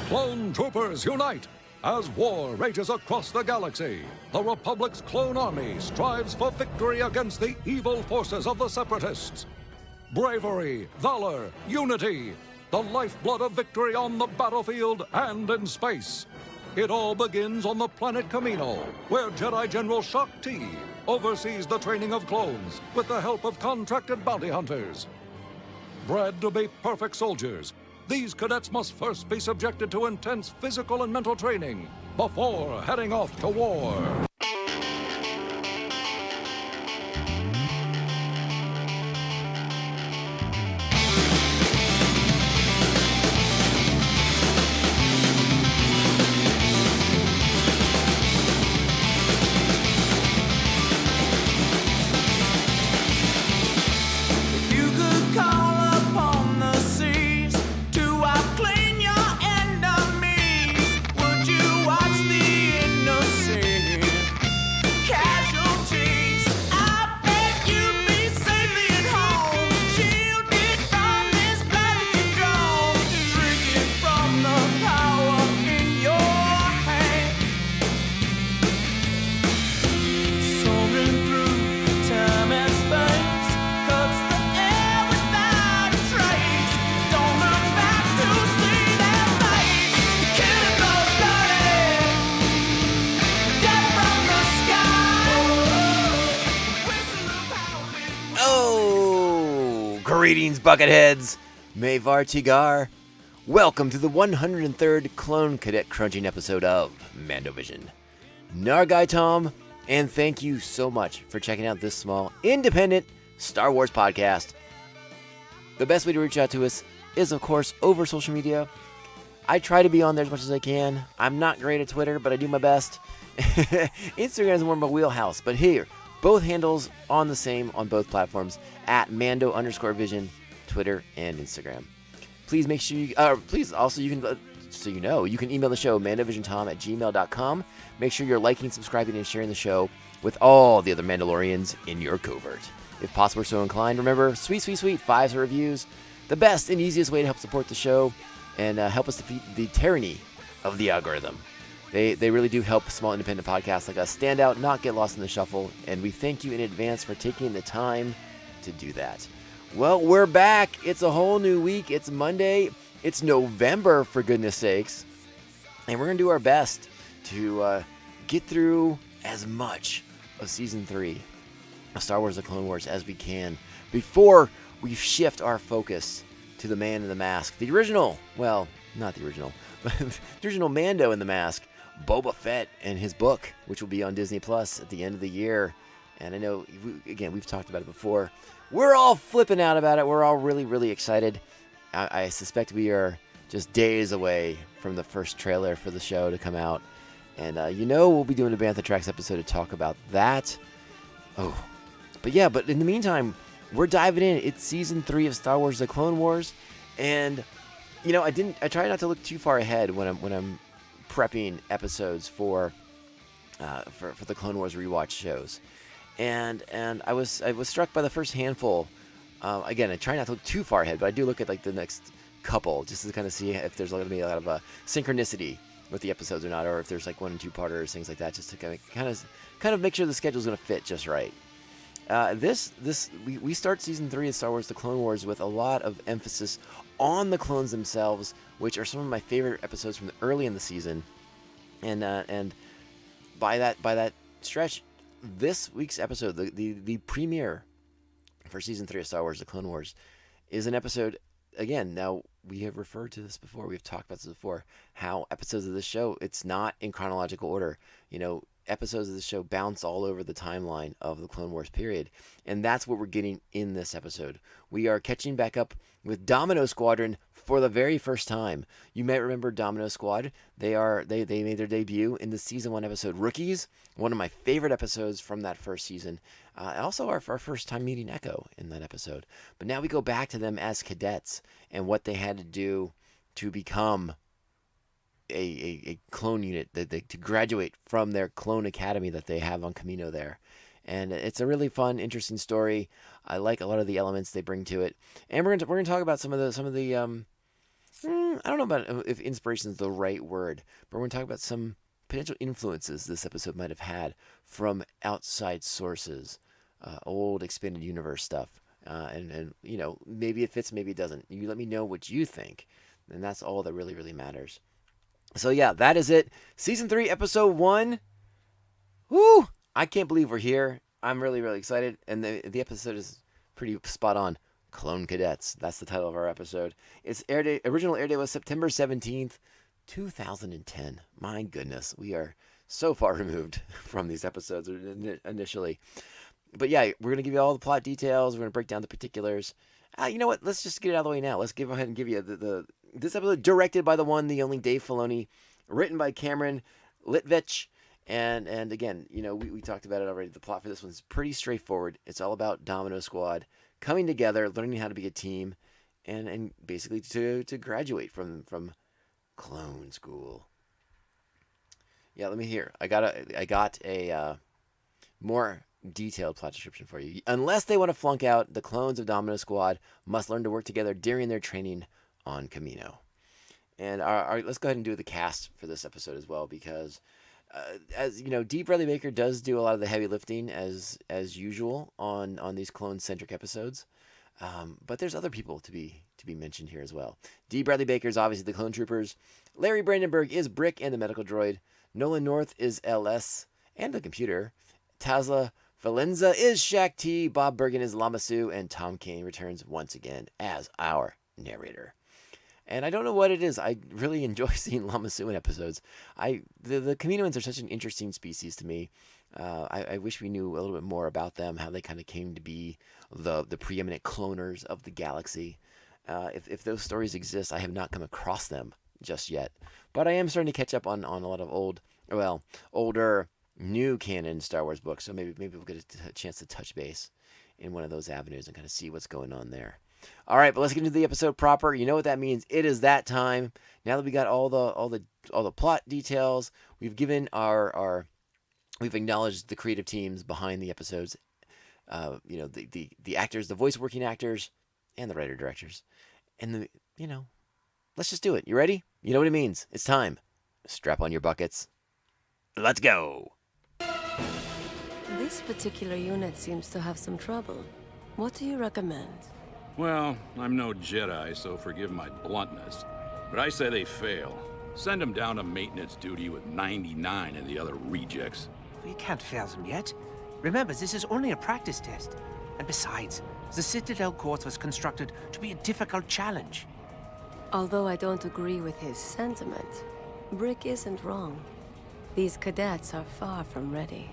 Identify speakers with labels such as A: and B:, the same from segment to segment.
A: Clone troopers unite! As war rages across the galaxy, the Republic's clone army strives for victory against the evil forces of the Separatists. Bravery, valor, unity, the lifeblood of victory on the battlefield and in space. It all begins on the planet Camino, where Jedi General Shaak Ti oversees the training of clones with the help of contracted bounty hunters. Bred to be perfect soldiers, these cadets must first be subjected to intense physical and mental training before heading off to war.
B: Greetings, Bucketheads! Mayvar Tigar. Welcome to the 103rd Clone Cadet Crunching episode of Mandovision. Nargai Tom, and thank you so much for checking out this small, independent Star Wars podcast. The best way to reach out to us is, of course, over social media. I try to be on there as much as I can. I'm not great at Twitter, but I do my best. Instagram is more of my wheelhouse, but here, both handles on the same on both platforms at Mando_Vision, Twitter and Instagram. Please make sure you, please also you can, so you know, you can email the show mandovisiontom@gmail.com. Make sure you're liking, subscribing, and sharing the show with all the other Mandalorians in your covert. If possible, so inclined, remember, sweet 5-star reviews, the best and easiest way to help support the show and help us defeat the tyranny of the algorithm. They really do help small independent podcasts like us stand out, not get lost in the shuffle, and we thank you in advance for taking the time to do that. Well, we're back. It's a whole new week. It's Monday. It's November, for goodness sakes. And we're going to do our best to get through as much of Season 3 of Star Wars The Clone Wars as we can before we shift our focus to the Man in the Mask. The original, well, not the original, but the original Mando in the Mask, Boba Fett, and his book, which will be on Disney Plus at the end of the year. And I know, again, we've talked about it before. We're all flipping out about it. We're all really, really excited. I suspect we are just days away from the first trailer for the show to come out. And we'll be doing a Bantha Tracks episode to talk about that. Oh, but in the meantime, we're diving in. It's Season 3 of Star Wars The Clone Wars. And, I try not to look too far ahead when I'm prepping episodes for the Clone Wars rewatch shows. And I was struck by the first handful. Again, I try not to look too far ahead, but I do look at like the next couple just to kind of see if there's going to be a lot of synchronicity with the episodes or not, or if there's like 1- and 2-parters, things like that, just to kind of make sure the schedule's going to fit just right. We start Season 3 of Star Wars: The Clone Wars with a lot of emphasis on the clones themselves, which are some of my favorite episodes from early in the season, and by that stretch, this week's episode, the premiere for Season 3 of Star Wars: The Clone Wars, is an episode. Again, now we have referred to this before. We've talked about this before. How episodes of this show, it's not in chronological order. Episodes of the show bounce all over the timeline of the Clone Wars period, and that's what we're getting in this episode. We are catching back up with Domino Squadron for the very first time. You may remember Domino Squad. They made their debut in the Season 1 episode Rookies, one of my favorite episodes from that first season. Also our first time meeting Echo in that episode. But now we go back to them as cadets and what they had to do to become a clone unit, to graduate from their clone academy that they have on Camino there. And it's a really fun, interesting story. I like a lot of the elements they bring to it. And we're going to talk about some of the I don't know about if inspiration is the right word, but we're going to talk about some potential influences this episode might have had from outside sources, old expanded universe stuff. And, maybe it fits, maybe it doesn't. You let me know what you think, and that's all that really, really matters. So, yeah, that is it. Season 3, Episode 1. Woo! I can't believe we're here. I'm really, really excited, and the episode is pretty spot on. Clone Cadets. That's the title of our episode. Its original air date was September 17th, 2010. My goodness, we are so far removed from these episodes initially. But yeah, we're going to give you all the plot details. We're going to break down the particulars. You know what? Let's just get it out of the way now. Let's go ahead and give you this episode directed by the one, the only Dave Filoni, written by Cameron Litvich. And again, we talked about it already. The plot for this one's pretty straightforward. It's all about Domino Squad coming together, learning how to be a team, and basically to graduate from clone school. Yeah, let me hear. I got a more detailed plot description for you. Unless they want to flunk out, the clones of Domino Squad must learn to work together during their training on Camino. And let's go ahead and do the cast for this episode as well, because as you know, D. Bradley Baker does do a lot of the heavy lifting as usual on these clone-centric episodes. But there's other people to be mentioned here as well. D. Bradley Baker is obviously the clone troopers. Larry Brandenburg is Brick and the medical droid. Nolan North is LS and the computer. Tazla Valenza is Shaq T. Bob Bergen is Lamasu, and Tom Kane returns once again as our narrator. And I don't know what it is. I really enjoy seeing Lamasu in episodes. The Kaminoans are such an interesting species to me. I wish we knew a little bit more about them, how they kind of came to be the preeminent cloners of the galaxy. If those stories exist, I have not come across them just yet. But I am starting to catch up on a lot of older, new canon Star Wars books. So maybe we'll get a chance to touch base in one of those avenues and kind of see what's going on there. All right, but let's get into the episode proper. You know what that means. It is that time. Now that we got all the plot details, we've given we've acknowledged the creative teams behind the episodes. The actors, the voice working actors, and the writer directors. And let's just do it. You ready? You know what it means. It's time. Strap on your buckets. Let's go.
C: This particular unit seems to have some trouble. What do you recommend?
D: Well, I'm no Jedi, so forgive my bluntness. But I say they fail. Send them down to maintenance duty with 99 and the other rejects.
E: We can't fail them yet. Remember, this is only a practice test. And besides, the Citadel course was constructed to be a difficult challenge.
C: Although I don't agree with his sentiment, Brick isn't wrong. These cadets are far from ready.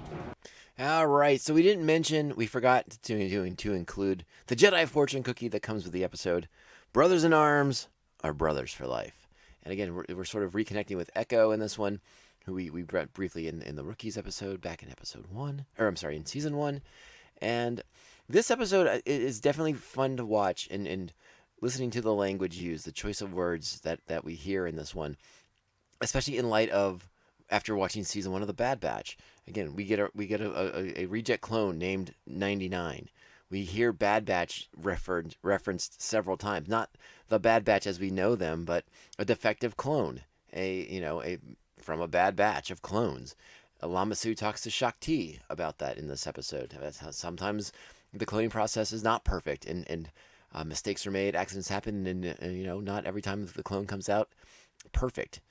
B: All right, so we forgot to include the Jedi fortune cookie that comes with the episode. Brothers in arms are brothers for life. And again, we're sort of reconnecting with Echo in this one, who we brought briefly in the Rookies episode back in in season 1. And this episode is definitely fun to watch, and listening to the language used, the choice of words that we hear in this one, especially in light of after watching season 1 of The Bad Batch. Again, we get a reject clone named 99. We hear Bad Batch referenced several times. Not the Bad Batch as we know them, but a defective clone. From a bad batch of clones. Lamasu talks to Shakti about that in this episode. Sometimes the cloning process is not perfect, and mistakes are made, accidents happen, and not every time the clone comes out perfect.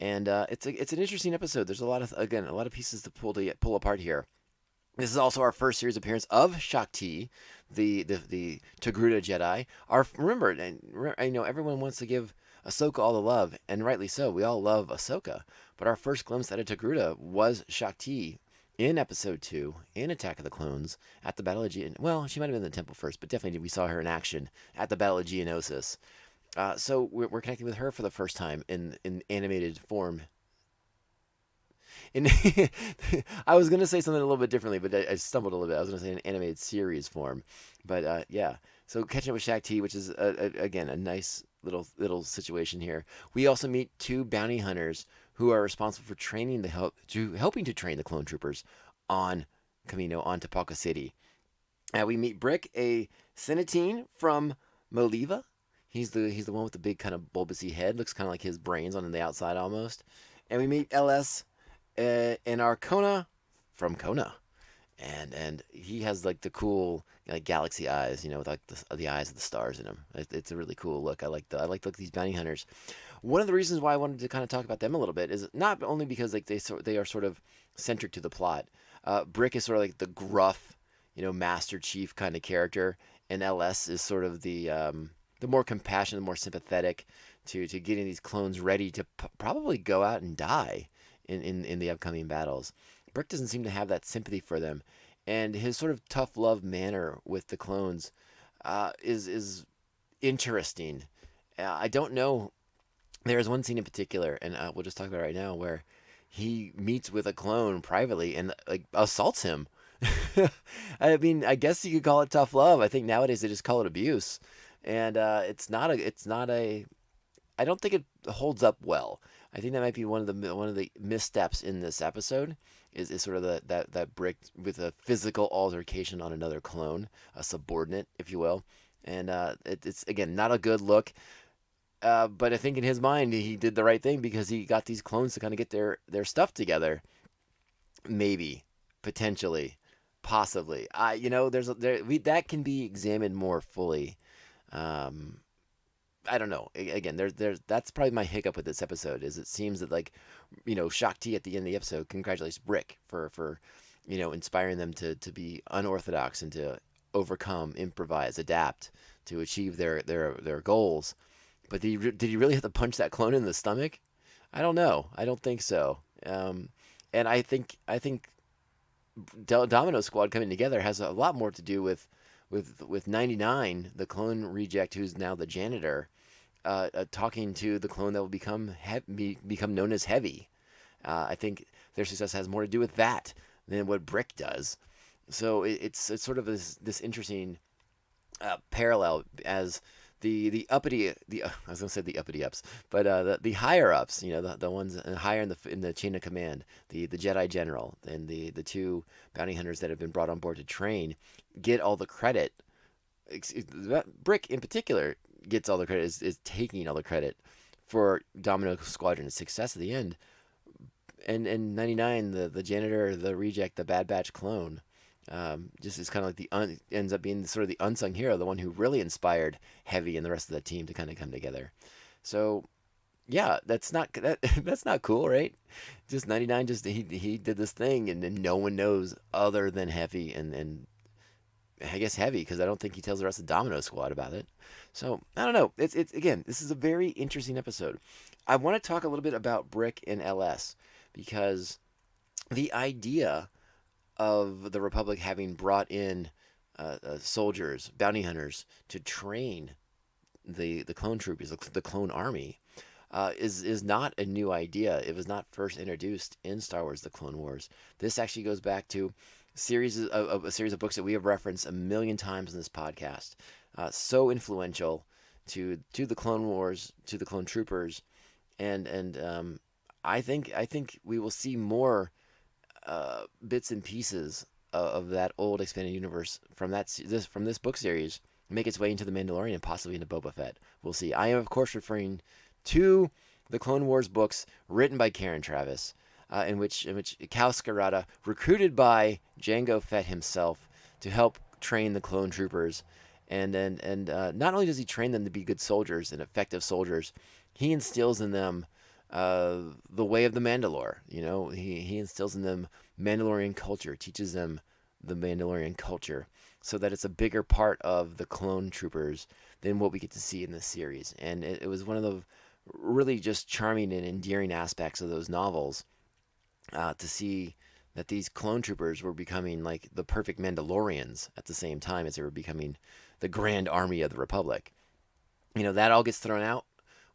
B: And it's an interesting episode. There's a lot of pieces to pull apart here. This is also our first series appearance of Shakti, the Togruta Jedi. Remember, I know everyone wants to give Ahsoka all the love, and rightly so. We all love Ahsoka, but our first glimpse at a Togruta was Shakti in Episode 2, in Attack of the Clones, at the Battle of Geonosis. Well, she might have been in the temple first, but definitely we saw her in action at the Battle of Geonosis. So we're connecting with her for the first time in animated form. I was going to say something a little bit differently, but I stumbled a little bit. I was going to say an animated series form. But yeah, so catching up with Shakti, which is, again, a nice little situation here. We also meet 2 bounty hunters who are responsible for helping to train the clone troopers on Camino, on Tapaka City. We meet Brick, a Senatine from Moliva. He's the one with the big kind of bulbousy head. Looks kind of like his brains on the outside almost. And we meet LS in our Kona from Kona, and he has like the cool like galaxy eyes, with like the eyes of the stars in him. It's a really cool look. I like to look at these bounty hunters. One of the reasons why I wanted to kind of talk about them a little bit is not only because like they are sort of centric to the plot. Brick is sort of like the gruff, Master Chief kind of character, and LS is sort of the more compassionate, the more sympathetic to getting these clones ready to probably go out and die in the upcoming battles. Brick doesn't seem to have that sympathy for them, and his sort of tough love manner with the clones is interesting. I don't know. There is one scene in particular, and we'll just talk about it right now, where he meets with a clone privately and like assaults him. I mean, I guess you could call it tough love. I think nowadays they just call it abuse, and it's not a. I don't think it holds up well. I think that might be one of the missteps in this episode is sort of that Brick with a physical altercation on another clone, a subordinate, if you will, and it's again not a good look. But I think in his mind he did the right thing because he got these clones to kind of get their stuff together. Maybe, potentially, possibly. That can be examined more fully. I don't know. Again, that's probably my hiccup with this episode. Is it seems that Shakti at the end of the episode congratulates Brick for inspiring them to be unorthodox and to overcome, improvise, adapt to achieve their goals. But did he really have to punch that clone in the stomach? I don't know. I don't think so. And I think Domino Squad coming together has a lot more to do with 99, the clone reject who's now the janitor, talking to the clone that will become known as Heavy. I think their success has more to do with that than what Brick does. So it's sort of this interesting parallel as the uppity I was gonna say the uppity ups, but the higher ups, the ones higher in the chain of command, the Jedi General and the two bounty hunters that have been brought on board to train, get all the credit. Brick in particular gets all the credit, is taking all the credit for Domino Squadron's success at the end. And 99, the janitor, the reject, the Bad Batch clone, just is kind of like ends up being sort of the unsung hero, the one who really inspired Heavy and the rest of the team to kind of come together. So yeah, that's not cool, right? Just 99, just he did this thing, and then no one knows other than Heavy and I guess Heavy, because I don't think he tells the rest of the Domino Squad about it. So I don't know. It's again, this is a very interesting episode. I want to talk a little bit about Brick and LS because the idea of the Republic having brought in soldiers, bounty hunters, to train the clone troopers, the clone army, is not a new idea. It was not first introduced in Star Wars: The Clone Wars. This actually goes back to a series of books that we have referenced a million times in this podcast. So influential to the Clone Wars, to the Clone Troopers, and I think we will see more bits and pieces of that old expanded universe from this book series make its way into the Mandalorian and possibly into Boba Fett. We'll see. I am of course referring to the Clone Wars books written by Karen Traviss, in which Cal Skirata, recruited by Jango Fett himself to help train the clone troopers, and not only does he train them to be good soldiers and effective soldiers, he instills in them the way of the Mandalore. He instills in them Mandalorian culture, teaches them the Mandalorian culture, so that it's a bigger part of the clone troopers than what we get to see in this series. And it was one of the really just charming and endearing aspects of those novels, to see that these clone troopers were becoming like the perfect Mandalorians at the same time as they were becoming the grand army of the Republic. That all gets thrown out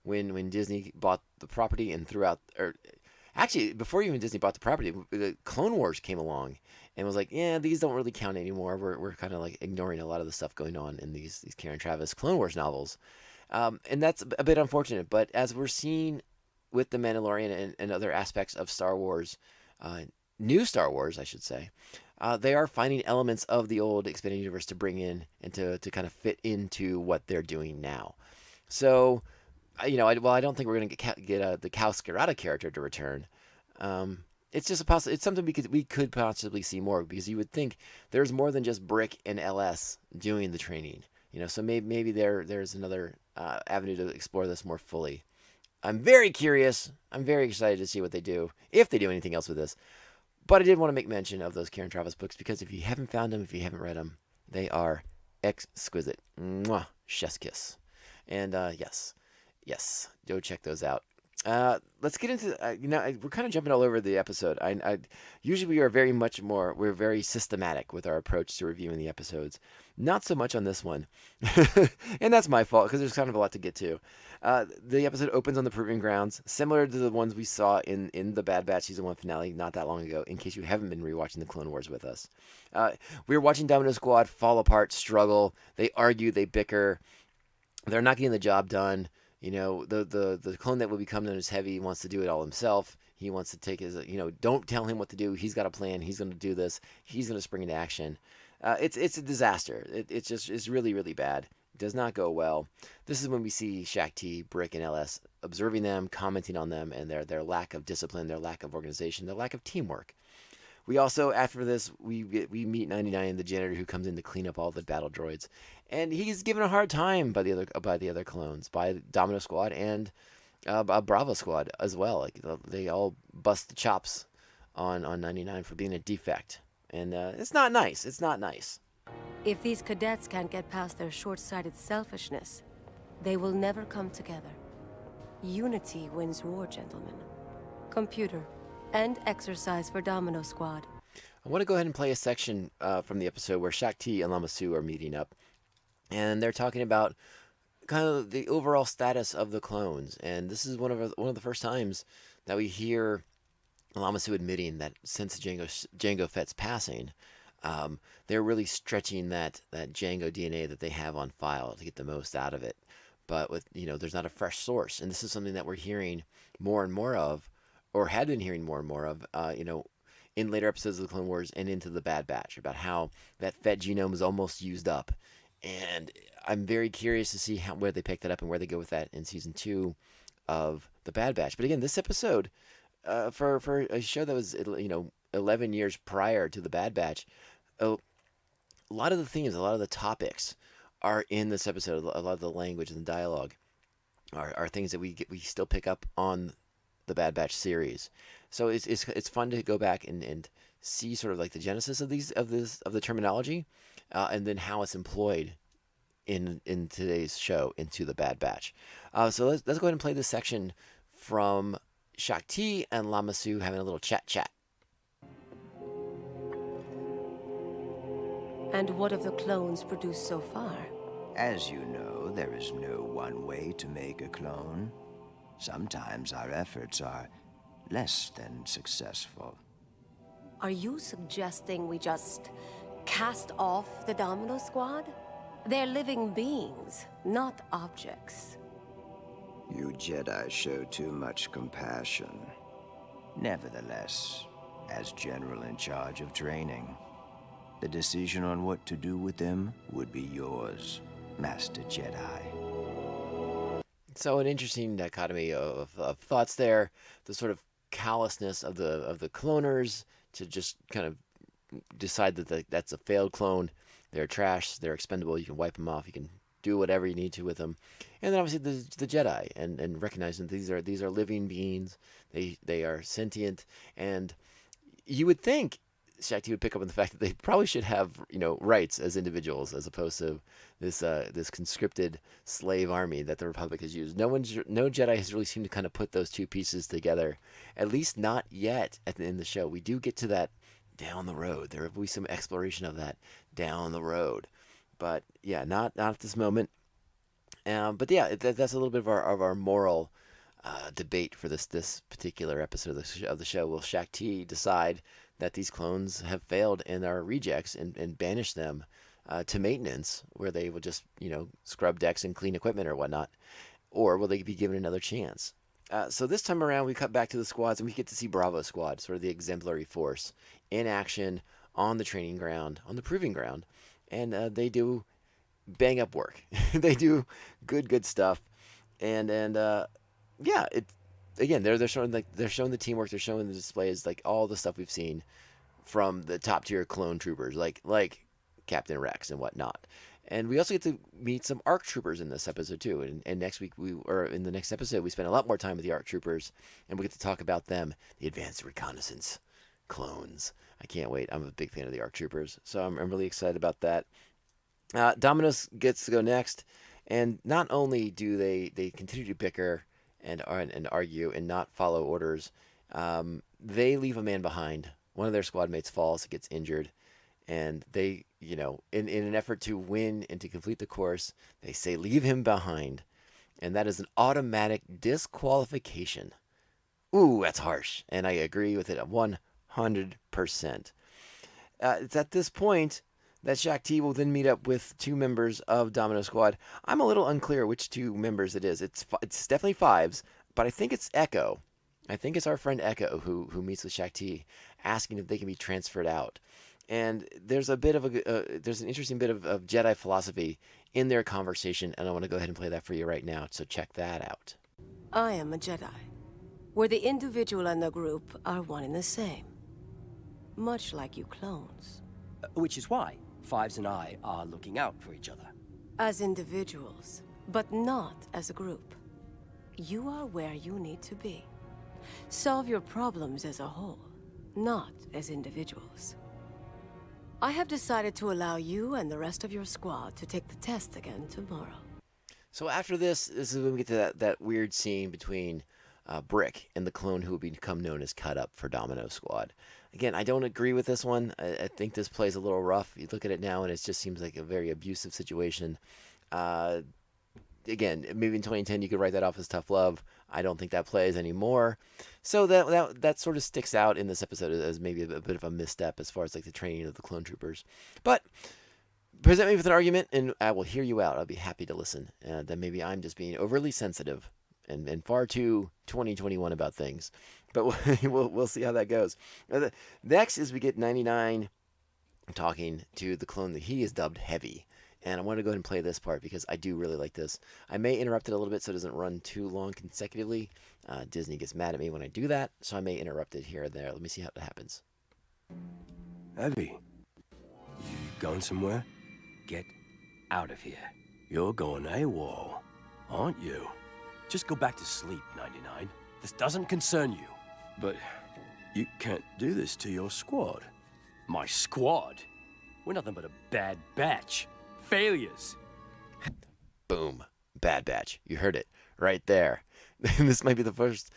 B: when Disney bought the property and threw out, or actually before even Disney bought the property, the Clone Wars came along and was like, yeah, these don't really count anymore. We're kind of like ignoring a lot of the stuff going on in these Karen Traviss Clone Wars novels, and that's a bit unfortunate. But as we're seeing with the Mandalorian and other aspects of Star Wars, new Star Wars, I should say, they are finding elements of the old expanded universe to bring in and to kind of fit into what they're doing now. So, I don't think we're going to get the Cal Scarata character to return. It's just it's something we could possibly see more, because you would think there's more than just Brick and LS doing the training. So maybe there's another avenue to explore this more fully. I'm very curious. I'm very excited to see what they do, if they do anything else with this. But I did want to make mention of those Karen Travis books, because if you haven't found them, if you haven't read them, they are exquisite. Mwah, chef's kiss. And yes, go check those out. Let's get into we're kind of jumping all over the episode. Usually we're very systematic with our approach to reviewing the episodes. Not so much on this one, and that's my fault, because there's kind of a lot to get to. The episode opens on the Proving Grounds, similar to the ones we saw in the Bad Batch Season 1 finale not that long ago, in case you haven't been rewatching the Clone Wars with us. We were watching Domino Squad fall apart, struggle. They argue, they bicker. They're not getting the job done. The clone that will become known as Heavy wants to do it all himself. He wants to take his, don't tell him what to do. He's got a plan. He's going to do this. He's going to spring into action. It's a disaster. It's really, really bad. It does not go well. This is when we see Shaak Ti, Brick, and LS observing them, commenting on them, and their lack of discipline, their lack of organization, their lack of teamwork. We also, after this, we meet 99, the janitor who comes in to clean up all the battle droids, and he's given a hard time by the other clones, by Domino Squad and Bravo Squad as well. Like, they all bust the chops on 99 for being a defect, and it's not nice. It's not nice.
C: If these cadets can't get past their short-sighted selfishness, they will never come together. Unity wins war, gentlemen. Computer, end exercise for Domino Squad.
B: I want to go ahead and play a section from the episode where Shaak Ti and Lama Su are meeting up, and they're talking about kind of the overall status of the clones. And this is one of the first times that we hear Lama Su admitting that since Jango Fett's passing, they're really stretching that Jango DNA that they have on file to get the most out of it. But with there's not a fresh source, and this is something that we're hearing more and more of, or had been hearing more and more of, in later episodes of the Clone Wars and into the Bad Batch, about how that Fett genome is almost used up. And I'm very curious to see where they pick that up and where they go with that in Season 2 of the Bad Batch. But again, this episode, for a show that was 11 years prior to the Bad Batch, a lot of the themes, a lot of the topics are in this episode. A lot of the language and the dialogue are things that we still pick up on the Bad Batch series. So it's fun to go back and see sort of like the genesis of the terminology, and then how it's employed in today's show into the Bad Batch. So let's go ahead and play this section from Shaak Ti and Lama Su having a little chat.
C: And what have the clones produced so far?
F: As you know, there is no one way to make a clone. Sometimes our efforts are less than successful.
C: Are you suggesting we just cast off the Domino Squad? They're living beings, not objects.
F: You Jedi show too much compassion. Nevertheless, as General in charge of training, the decision on what to do with them would be yours, Master Jedi.
B: So an interesting dichotomy of thoughts there. The sort of callousness of the cloners to just kind of decide that that's a failed clone. They're trash. They're expendable. You can wipe them off. You can do whatever you need to with them. And then obviously the Jedi and recognizing these are living beings. They are sentient, and you would think Shaak Ti would pick up on the fact that they probably should have rights as individuals, as opposed to this conscripted slave army that the Republic has used. No Jedi has really seemed to kind of put those two pieces together, at least not yet in the show. We do get to that down the road. There will be some exploration of that down the road, but yeah, not at this moment. But yeah, that's a little bit of our moral debate for this particular episode of the show. Will Shaak Ti decide that these clones have failed and are rejects and banish them to maintenance, where they will just scrub decks and clean equipment or whatnot, or will they be given another chance? So this time around, we cut back to the squads and we get to see Bravo Squad, sort of the exemplary force, in action on the training ground, on the proving ground, and they do bang up work. They do good stuff. and yeah, it again they're showing they're showing the teamwork, they're showing the displays, like all the stuff we've seen from the top tier clone troopers, like Captain Rex and whatnot. And we also get to meet some ARC troopers in this episode too. And next week or in the next episode we spend a lot more time with the ARC troopers, and we get to talk about them, the advanced reconnaissance clones. I can't wait. I'm a big fan of the ARC troopers, so I'm really excited about that. Dominos gets to go next, and not only do they continue to bicker and argue and not follow orders, they leave a man behind. One of their squad mates falls, gets injured, and they, in an effort to win and to complete the course, they say leave him behind, and that is an automatic disqualification. Ooh, that's harsh, and I agree with it 100%. It's at this point that Shaak Ti will then meet up with two members of Domino Squad. I'm a little unclear which two members it is. It's definitely Fives, but I think it's Echo. I think it's our friend Echo who meets with Shaak Ti, asking if they can be transferred out. And there's a bit of there's an interesting bit of Jedi philosophy in their conversation, and I want to go ahead and play that for you right now. So check that out.
C: I am a Jedi, where the individual and the group are one and the same. Much like you clones.
G: Which is why Fives and I are looking out for each other.
C: As individuals, but not as a group. You are where you need to be. Solve your problems as a whole, not as individuals. I have decided to allow you and the rest of your squad to take the test again tomorrow.
B: So after this is when we get to that weird scene between Brick and the clone who will become known as Cut Up for Domino Squad. Again, I don't agree with this one. I think this plays a little rough. You look at it now and it just seems like a very abusive situation. Again, maybe in 2010 you could write that off as tough love. I don't think that plays anymore. So that sort of sticks out in this episode as maybe a bit of a misstep as far as like the training of the clone troopers. But present me with an argument and I will hear you out. I'll be happy to listen. Then maybe I'm just being overly sensitive and far too 2021 about things. But we'll see how that goes. Next is we get 99 talking to the clone that he is dubbed Heavy. And I want to go ahead and play this part because I do really like this. I may interrupt it a little bit so it doesn't run too long consecutively. Disney gets mad at me when I do that, so I may interrupt it here and there. Let me see how it happens.
H: Heavy, you going somewhere? Get out of here. You're going AWOL, aren't you? Just go back to sleep, 99. This doesn't concern you. But you can't do this to your squad.
G: My squad? We're nothing but a bad batch. Failures.
B: Boom. Bad Batch. You heard it right there. This might be the first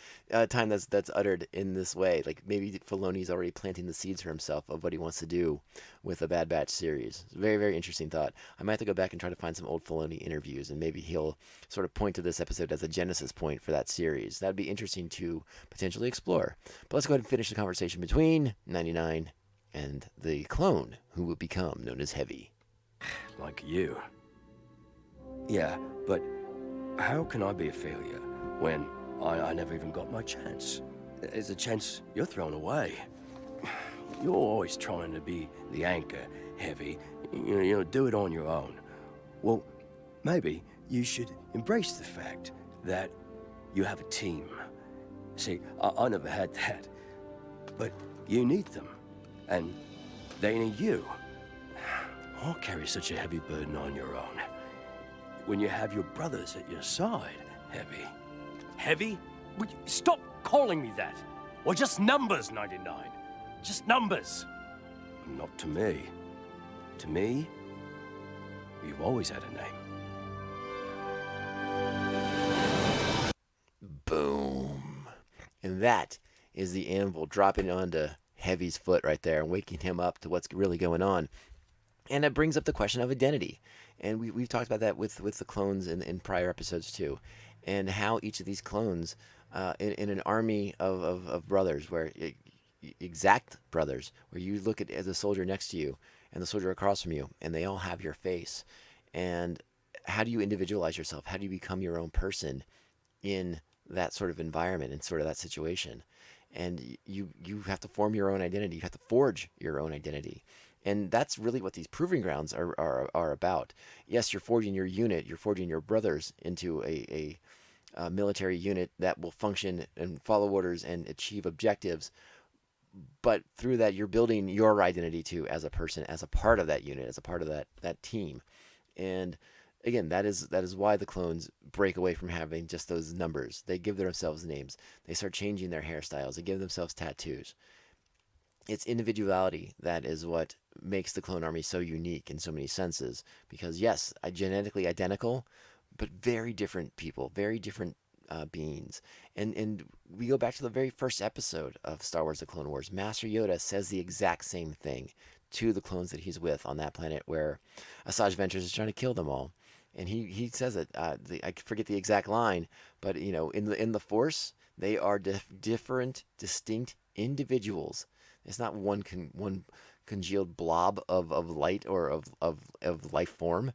B: time that's uttered in this way. Like maybe Filoni's already planting the seeds for himself of what he wants to do with the Bad Batch series. Very, very interesting thought. I might have to go back and try to find some old Filoni interviews, and maybe he'll sort of point to this episode as a genesis point for that series. That'd be interesting to potentially explore. But let's go ahead and finish the conversation between 99 and the clone who will become known as Heavy.
H: Like you. Yeah, but how can I be a failure when I never even got my chance? It's a chance you're throwing away. You're always trying to be the anchor, Heavy. Do it on your own. Well, maybe you should embrace the fact that you have a team. See, I never had that. But you need them. And they need you. Or carry such a heavy burden on your own. When you have your brothers at your side, Heavy.
G: Heavy? Would you stop calling me that? Or just numbers, 99. Just numbers.
H: Not to me. To me, you've always had a name.
B: Boom. And that is the anvil dropping onto Heavy's foot right there and waking him up to what's really going on. And it brings up the question of identity. And we've talked about that with the clones in prior episodes too. And how each of these clones, in an army of brothers, where exact brothers, where you look at the soldier next to you and the soldier across from you, and they all have your face. And how do you individualize yourself? How do you become your own person in that sort of environment and sort of that situation? And you have to form your own identity. You have to forge your own identity. And that's really what these proving grounds are about. Yes, you're forging your unit, you're forging your brothers into a military unit that will function and follow orders and achieve objectives. But through that, you're building your identity too as a person, as a part of that unit, as a part of that team. And again, that is why the clones break away from having just those numbers. They give themselves names. They start changing their hairstyles. They give themselves tattoos. It's individuality that is what makes the clone army so unique in so many senses. Because yes, genetically identical, but very different people, very different beings. And we go back to the very first episode of Star Wars: The Clone Wars. Master Yoda says the exact same thing to the clones that he's with on that planet where Asajj Ventress is trying to kill them all. And he says it. I forget the exact line, but in the Force, they are different, distinct individuals. It's not one congealed blob of light or of life form.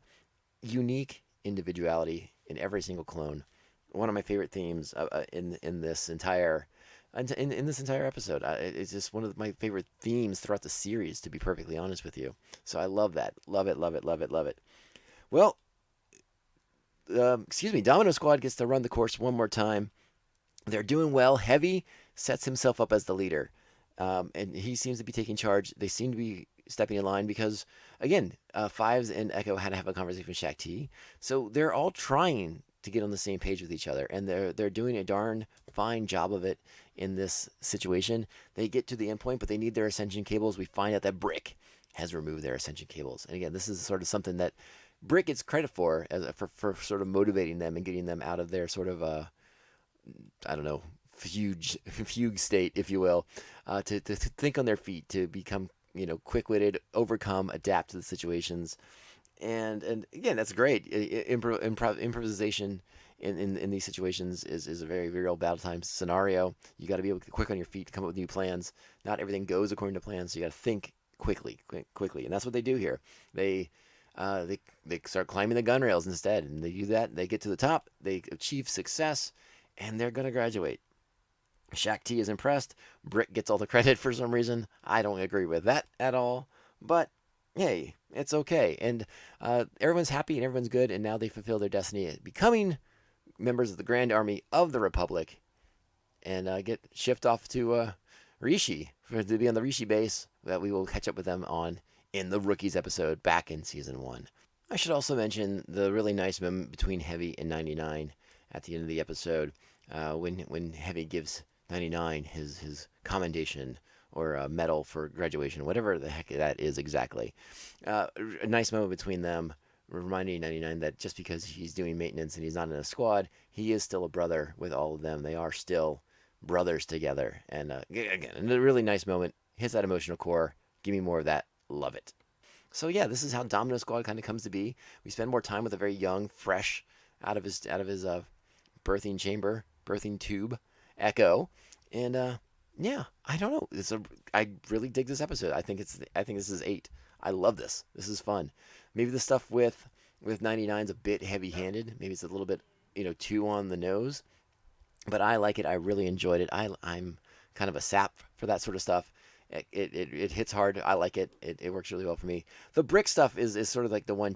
B: Unique individuality in every single clone. One of my favorite themes in this entire episode. It's just one of my favorite themes throughout the series, to be perfectly honest with you. So I love that. Love it, love it, love it, love it. Well, Domino Squad gets to run the course one more time. They're doing well. Heavy sets himself up as the leader. And he seems to be taking charge. They seem to be stepping in line because, again, Fives and Echo had to have a conversation with Shaak Ti. So they're all trying to get on the same page with each other, and they're doing a darn fine job of it in this situation. They get to the end point, but they need their ascension cables. We find out that Brick has removed their ascension cables. And again, this is sort of something that Brick gets credit for sort of motivating them and getting them out of their sort of, I don't know, fugue state, if you will, to think on their feet, to become, quick-witted, overcome, adapt to the situations. And again, that's great. Improvisation in these situations is a very, very real battle time scenario. You got to be able to be quick on your feet to come up with new plans. Not everything goes according to plan, so you got to think quickly, and that's what they do here. They start climbing the gun rails instead, and they do that. They get to the top, they achieve success, and they're gonna graduate. Shaak Ti is impressed. Brick gets all the credit for some reason. I don't agree with that at all, but hey, it's okay. And everyone's happy and everyone's good, and now they fulfill their destiny at becoming members of the Grand Army of the Republic, and get shipped off to Rishi to be on the Rishi base that we will catch up with them on in the Rookies episode back in Season 1. I should also mention the really nice moment between Heavy and 99 at the end of the episode, when Heavy gives 99 his commendation or a medal for graduation, whatever the heck that is exactly. A nice moment between them, reminding 99 that just because he's doing maintenance and he's not in a squad, he is still a brother with all of them. They are still brothers together. And again, a really nice moment. Hits that emotional core. Give me more of that. Love it. So yeah, this is how Domino Squad kind of comes to be. We spend more time with a very young, fresh, out of his birthing tube, Echo, and yeah, I don't know. I really dig this episode. I think this is 8. I love this. This is fun. Maybe the stuff with 99's a bit heavy-handed. Maybe it's a little bit too on the nose, but I like it. I really enjoyed it. I'm kind of a sap for that sort of stuff. It hits hard. I like it. It works really well for me. The Brick stuff is sort of like the one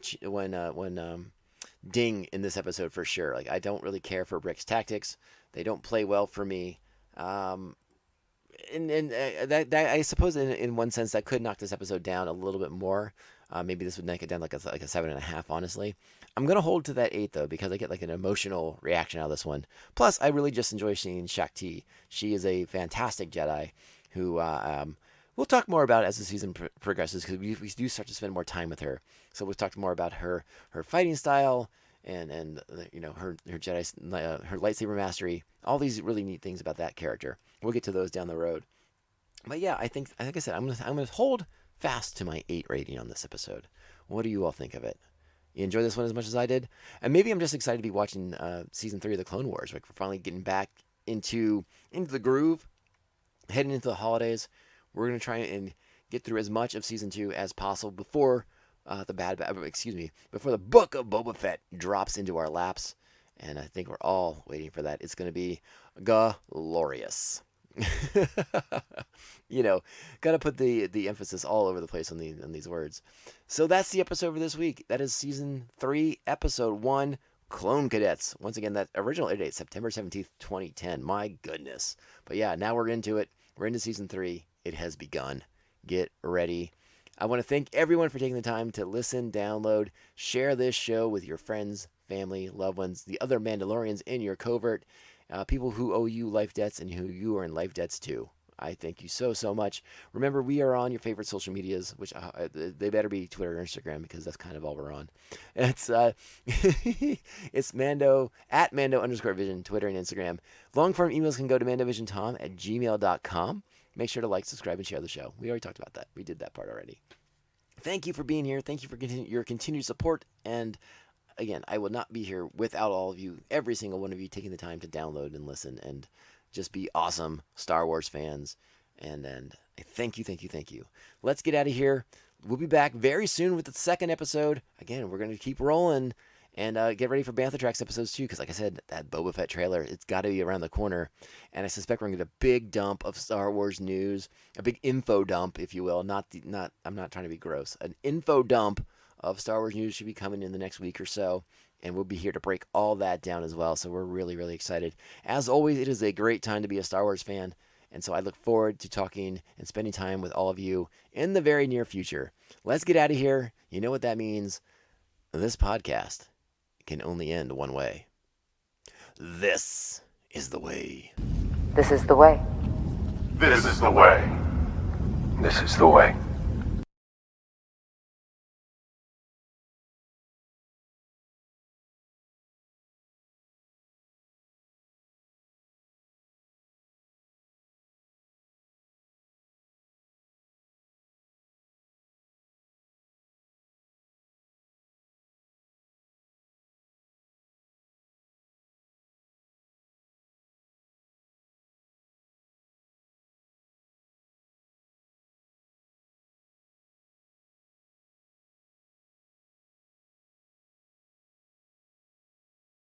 B: ding in this episode for sure. Like, I don't really care for Brick's tactics. They don't play well for me. And that I suppose in one sense that could knock this episode down a little bit more. Maybe this would knock it down like a 7.5. Honestly, I'm gonna hold to that 8 though, because I get like an emotional reaction out of this one. Plus, I really just enjoy seeing Shaak Ti. She is a fantastic Jedi who we'll talk more about as the season progresses, because we do start to spend more time with her. So we've talked more about her fighting style and her Jedi her lightsaber mastery. All these really neat things about that character. We'll get to those down the road. But yeah, I think like I said, I'm gonna hold fast to my 8 rating on this episode. What do you all think of it? You enjoy this one as much as I did? And maybe I'm just excited to be watching Season 3 of the Clone Wars. Like, we're finally getting back into the groove, heading into the holidays. We're going to try and get through as much of Season 2 as possible before before the Book of Boba Fett drops into our laps. And I think we're all waiting for that. It's going to be glorious. Got to put the emphasis all over the place on these words. So that's the episode for this week. That is Season 3, Episode 1, Clone Cadets. Once again, that original air date, September 17th, 2010. My goodness. But yeah, now we're into it. We're into Season 3. It has begun. Get ready. I want to thank everyone for taking the time to listen, download, share this show with your friends, family, loved ones, the other Mandalorians in your covert, people who owe you life debts and who you are in life debts to. I thank you so, so much. Remember, we are on your favorite social medias, which they better be Twitter or Instagram because that's kind of all we're on. It's it's Mando, at Mando_Vision, Twitter and Instagram. Long-form emails can go to mandovisiontom@gmail.com. Make sure to like, subscribe, and share the show. We already talked about that. We did that part already. Thank you for being here. Thank you for your continued support. And again, I will not be here without all of you, every single one of you taking the time to download and listen and just be awesome Star Wars fans. And I thank you. Let's get out of here. We'll be back very soon with the second episode. Again, we're going to keep rolling and get ready for Bantha Tracks episodes 2, because like I said, that Boba Fett trailer, it's got to be around the corner. And I suspect we're going to get a big dump of Star Wars news, a big info dump, if you will. I'm not trying to be gross. An info dump of Star Wars news should be coming in the next week or so. And we'll be here to break all that down as well. So we're really, really excited. As always, it is a great time to be a Star Wars fan. And so I look forward to talking and spending time with all of you in the very near future. Let's get out of here. You know what that means. This podcast can only end one way. This is the way.
C: This is the way.
I: This is the way.
F: This is the way.